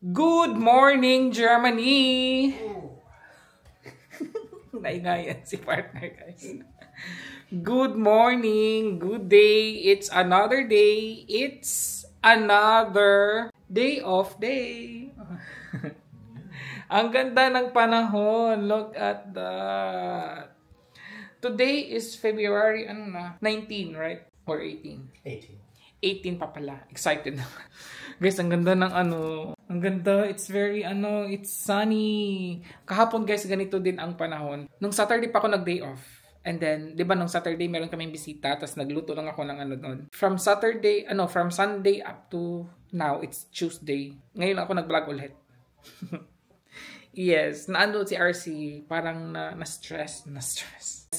Good morning, Germany! Naingayan si partner, guys. Good morning, good day. It's another day. It's another day of day. Ang ganda ng panahon. Look at that. Today is February 19, right? Or 18? 18 pa pala. Excited na. Guys, ang ganda ng ang ganda. It's very it's sunny. Kahapon guys, ganito din ang panahon. Nung Saturday pa ako nag-day off. And then, di ba nung Saturday meron kaming bisita, tapos nagluto lang ako ng doon. From Sunday up to now, it's Tuesday. Ngayon ako nag-vlog ulit. Yes, si RC, parang na-stress.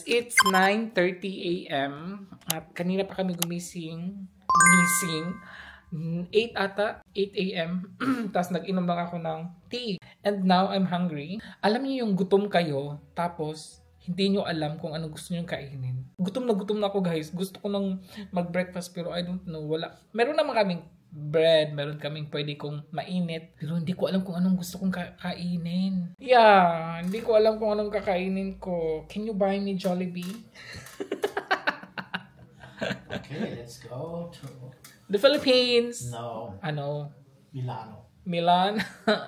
It's 9:30 a.m. At kanina pa kami gumising. 8 a.m. Tapos nag-inom lang ako ng tea. And now, I'm hungry. Alam niyo yung gutom kayo, tapos hindi nyo alam kung anong gusto nyo kainin. Gutom na ako guys. Gusto ko nang mag-breakfast pero I don't know. Wala. Meron naman kaming bread. Meron kaming pwede kong mainit. Pero hindi ko alam kung anong gusto kong kainin. Yeah. Hindi ko alam kung anong kakainin ko. Can you buy me Jollibee? Okay, let's go to the Philippines. No. Milano. Milan?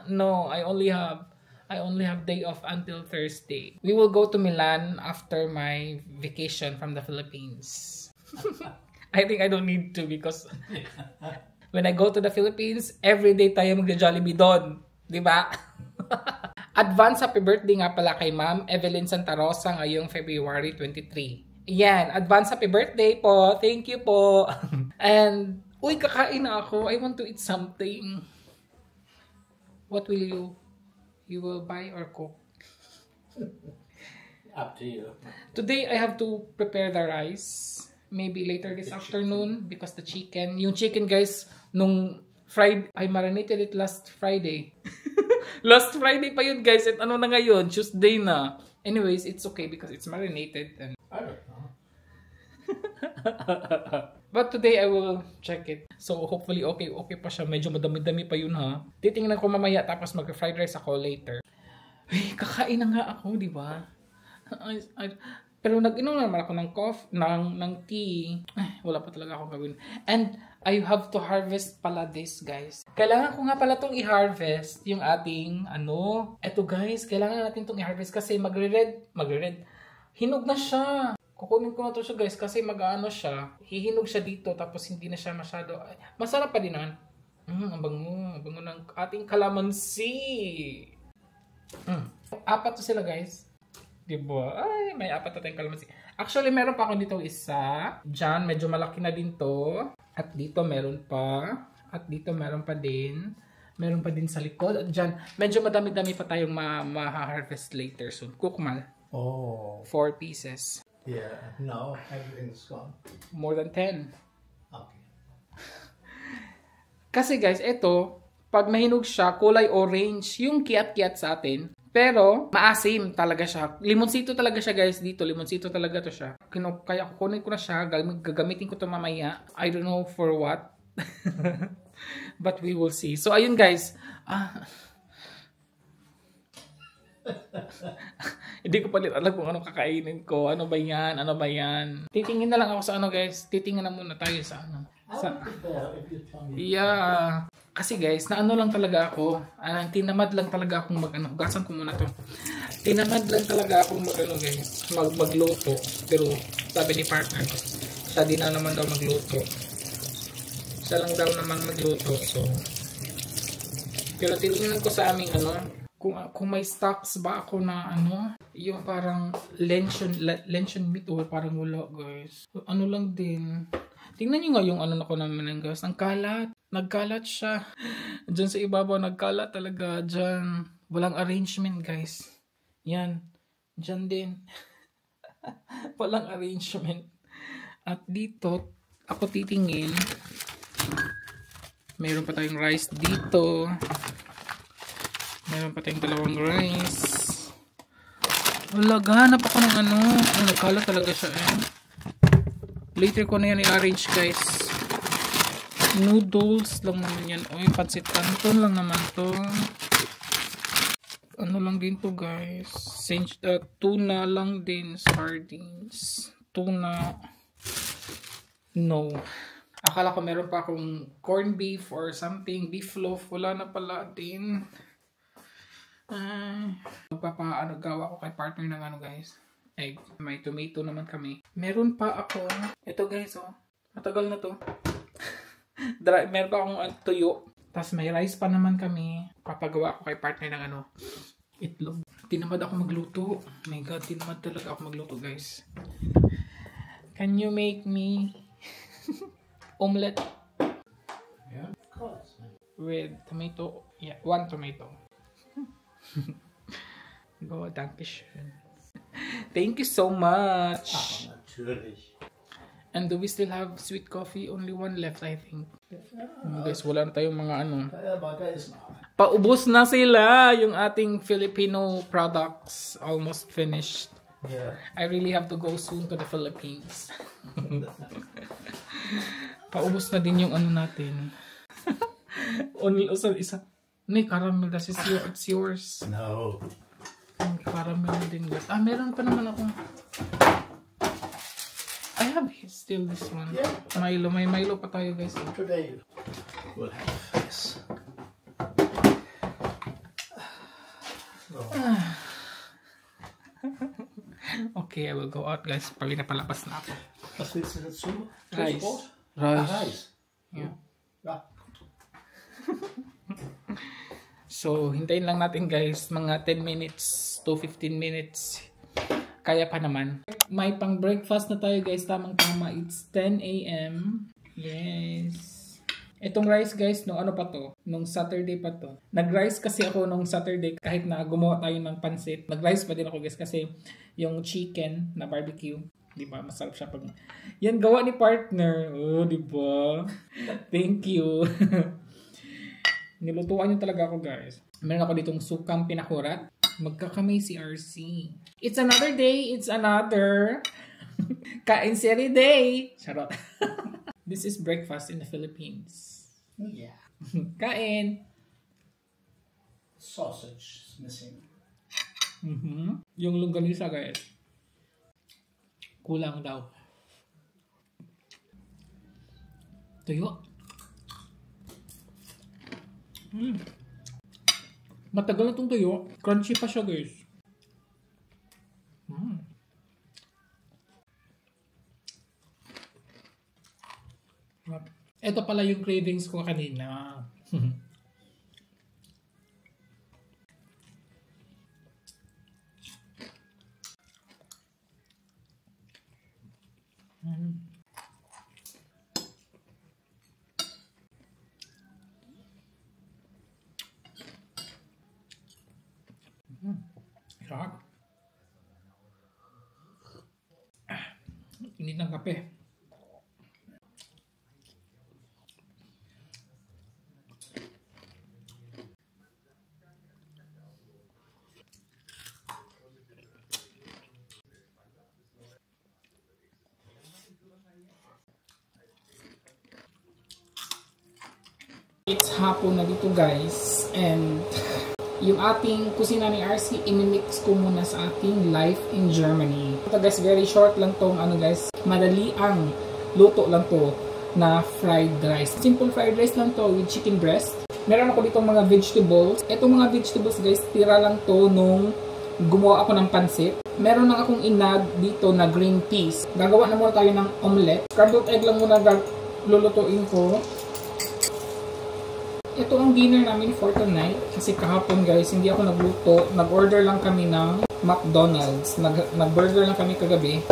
No, I only have day off until Thursday. We will go to Milan after my vacation from the Philippines. I think I don't need to because when I go to the Philippines, every day tayo magja-Jollibee doon. Diba? Advance happy birthday nga pala kay Ma'am Evelyn Santa Rosa ngayong February 23. Yan, advance happy birthday po. Thank you po. And, kakain na ako. I want to eat something. What will you? You will buy or cook? Up to you. Today, I have to prepare the rice. Maybe later this afternoon because the chicken. Yung chicken, guys, nung Friday, I marinated it last Friday. Last Friday pa yun, guys. At ano na ngayon? Tuesday na. Anyways, it's okay because it's marinated. And I don't know. But today, I will check it. So, hopefully, okay pa siya. Medyo madami-dami pa yun, ha? Titingnan ko mamaya, tapos mag-fried rice ako later. Ay, kakain na nga ako, di ba? Pero nag-inom naman ako ng ng tea. Ay, wala pa talaga akong gawin. And, I have to harvest pala this, guys. Kailangan ko nga pala itong i-harvest, yung ating, Eto, guys, kailangan natin itong i-harvest kasi magre-red. Hinog na siya. Kukunin ko na to siya guys kasi siya. Hihinog siya dito tapos hindi na siya masyado. Masarap pa din naman. Ang bango ng ating kalamansi. 4 to sila guys. Diba? Ay, may 4 na tayong kalamansi. Actually, meron pa ako dito isa. Diyan, medyo malaki na din to. At dito meron pa. At dito meron pa din. Meron pa din sa likod. At dyan, medyo madami-dami pa tayong ma-harvest later soon. Kukmal. 4 pieces. Yeah, no, everything's gone. More than 10. Okay. Kasi guys, ito, pag mahinog siya, kulay orange, yung kiat-kiat sa atin. Pero, maasim talaga siya. Limonsito talaga siya guys dito. Limonsito talaga to siya. Kaya kukunin ko na siya. Gagamitin ko to mamaya. I don't know for what. But we will see. So, ayun guys. Hindi ko palit alam kung anong kakainin ko. Ano ba yan? Titingin na lang ako sa guys. Titingin na muna tayo sa Yeah. Kasi guys, lang talaga ako. Tinamad lang talaga akong hugasan ko muna to. Tinamad lang talaga akong guys. Magluto. Pero sabi ni partner, siya din na naman daw magluto. Siya lang daw naman magluto. So, pero titingnan ko sa aming kung may stocks ba ako na yung parang luncheon meat or parang wala guys. Lang din. Tingnan nyo nga yung ko naman guys. Ang kalat. Nagkalat siya. Diyan sa ibabaw nagkalat talaga. Diyan. Walang arrangement guys. Yan. Diyan din. Walang arrangement. At dito, ako titingin. Mayroon pa tayong rice dito. Meron pa tayong 2 rice. Wala, ganap ako ng nagkalat talaga siya Later ko na yan i-arrange guys. Noodles lang naman yan. Uy, pansit canton lang naman to. Ano lang din to guys. Tuna lang din. Sardines. Tuna. No. Akala ko meron pa akong corned beef or something. Beef loaf. Wala na pala din. Gawa ko kay partner ng ano guys. Egg. May tomato naman kami. Meron pa ako. Ito guys oh. Matagal na to. Meron pa akong tuyo. Tapos may rice pa naman kami. Papagawa ko kay partner ng ano. Itlog. Tinamad ako magluto. Oh my god, tinamad talaga ako magluto guys. Can you make me omelette? Yeah, of course. With tomato. Yeah, 1 tomato. Go, dankeschön. Thank you so much. Ach, natürlich. And do we still have sweet coffee? Only 1 left, I think. Guys, wala na tayong mga ano. Paubos na sila yung ating Filipino products. Almost finished. Yeah. I really have to go soon to the Philippines. Paubos na din yung ano natin. Only isa. May caramel. It's yours. No. Caramel din. Meron pa naman ako. I have still this one. Yeah. Milo. May Milo pa tayo guys. Today we'll have this. Okay, I will go out guys. Pag napalapas na ako. Was willst du dazu? Rice. Rice. Yeah. Ja. So, hintayin lang natin guys. Mga 10 minutes to 15 minutes. Kaya pa naman. May pang breakfast na tayo guys. Tamang-tama. It's 10 a.m. Yes. Itong rice guys, nung ano pa to? Nung Saturday pa to. Nag-rice kasi ako nung Saturday kahit na gumawa tayo ng pansit. Nag-rice pa din ako guys kasi yung chicken na barbecue. Diba? Masarap siya pag... Yan gawa ni partner. Oh, diba? Thank you. Nilutuan niyo talaga ako guys. Meron ako ditong sukang pinakurat. Magkakamay si RC. It's another day. It's another kain-seri day. Charot. This is breakfast in the Philippines. Yeah. Kain. Sausage is missing. Yung longganisa guys. Kulang daw. Tuyo. Matagal na itong tuyo. Crunchy pa siya guys. Ito pala yung cravings ko kanina. Sarap. Init ng kape. It's hapon na dito guys, and yung ating kusina ni RC, imimix ko muna sa ating life in Germany. Ito guys, very short lang tong ano guys, madali ang luto lang to na fried rice. Simple fried rice lang to with chicken breast. Meron ako ditong mga vegetables. Itong mga vegetables guys, tira lang to nung gumawa ako ng pansit. Meron lang akong inag dito na green peas. Gagawa na muna tayo ng omelette. Scrambled egg lang muna lulutuin ko. Ito ang dinner namin for tonight. Kasi kahapon guys, hindi ako nagluto. Nag-order lang kami ng McDonald's. Nag-burger lang kami kagabi.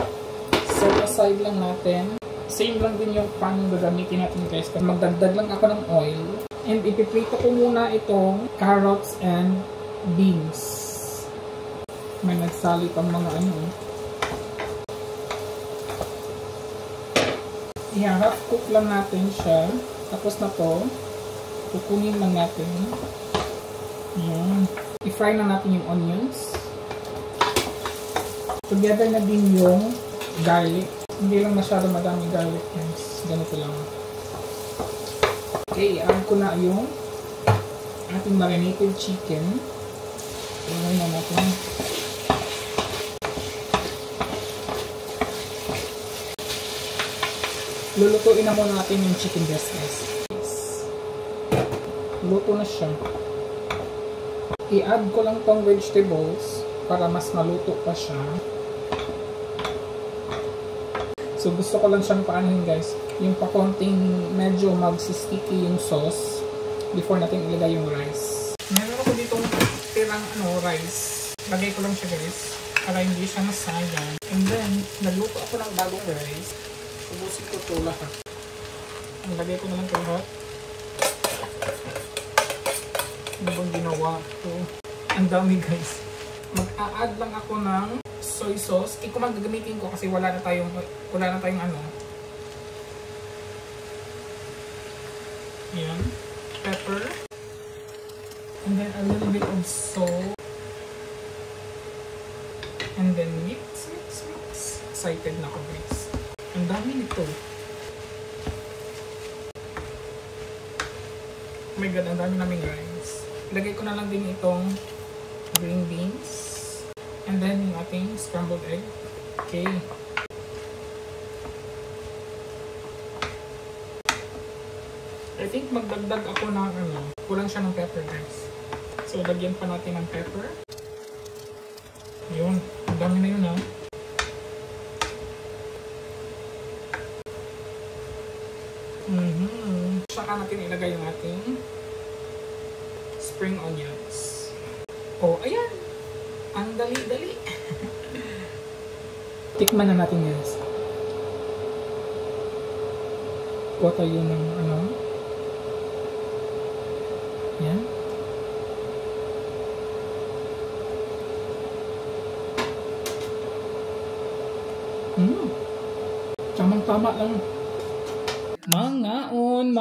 So, aside lang natin. Same lang din yung pan yung gagamitin natin guys. Magdagdag lang ako ng oil. And ipiprito ko muna itong carrots and beans. May nagsalit ang mga ano. I-half cook lang natin siya. Tapos na to. Kukunin lang natin. Ayan. I-fry na natin yung onions. Together na din yung garlic. Hindi lang masyado madami garlic guys. Ganito lang. Okay, add ko na yung ating marinated chicken. Ilagay na natin. Lulutuin na muna natin yung chicken breast, guys. Luto na siya. I-add ko lang tong vegetables para mas maluto pa siya. So gusto ko lang siyang paanohin, guys. Yung pa konting medyo magsisticky yung sauce before natin ilagay yung rice. Meron ako ditong tirang rice. Lagay ko lang siya, guys, para hindi siya masayang. And then, nagluto ako ng bagong rice. Ubusin ko ito lahat. Lagay ko na lang ito lahat. Ano bang ginawa ito? Ang dami, guys. Mag-a-add lang ako ng soy sauce. Ito man gagamitin ko kasi wala na tayong Ayan. Pepper. And then a little bit of salt. And then mix. Excited na ako, guys. Ang dami nito. Oh my god, ang dami naming rice. Ilagay ko na lang din itong green beans. And then yung ating scrambled egg. Okay. I think magdagdag ako ng kulang siya ng pepper, guys. So, lagyan pa natin ng pepper. Yun. Ang dami na yun, ha. Saka natin ilagay yung ating spring onions. Oh, ayan! Ang dali-dali! Tikman na natin, guys. Kuha tayo ng yan. Tamang-tama lang. Mangaon.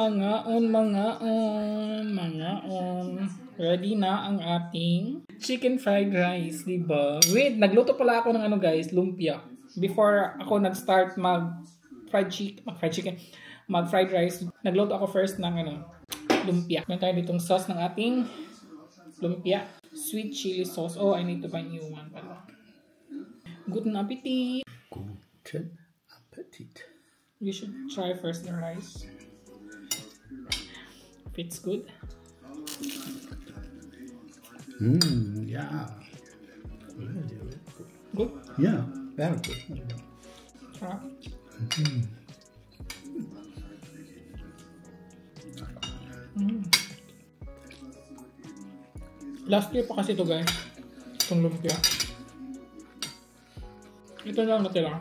Ready na ang ating chicken fried rice, diba? Wait, nagluto pala ako ng guys, lumpia. Before ako nag-start mag-fried rice, nagluto ako first ng lumpia. Meron tayo ditong sauce ng ating lumpia. Sweet chili sauce. Oh, I need to buy new one pala. Guten appetit! Guten appetit. You should try first the rice. If it's good. Yeah. Good? Yeah, very good. Sarap. Last year pa kasi ito, guys. Itong lumpia. Ito lang natira.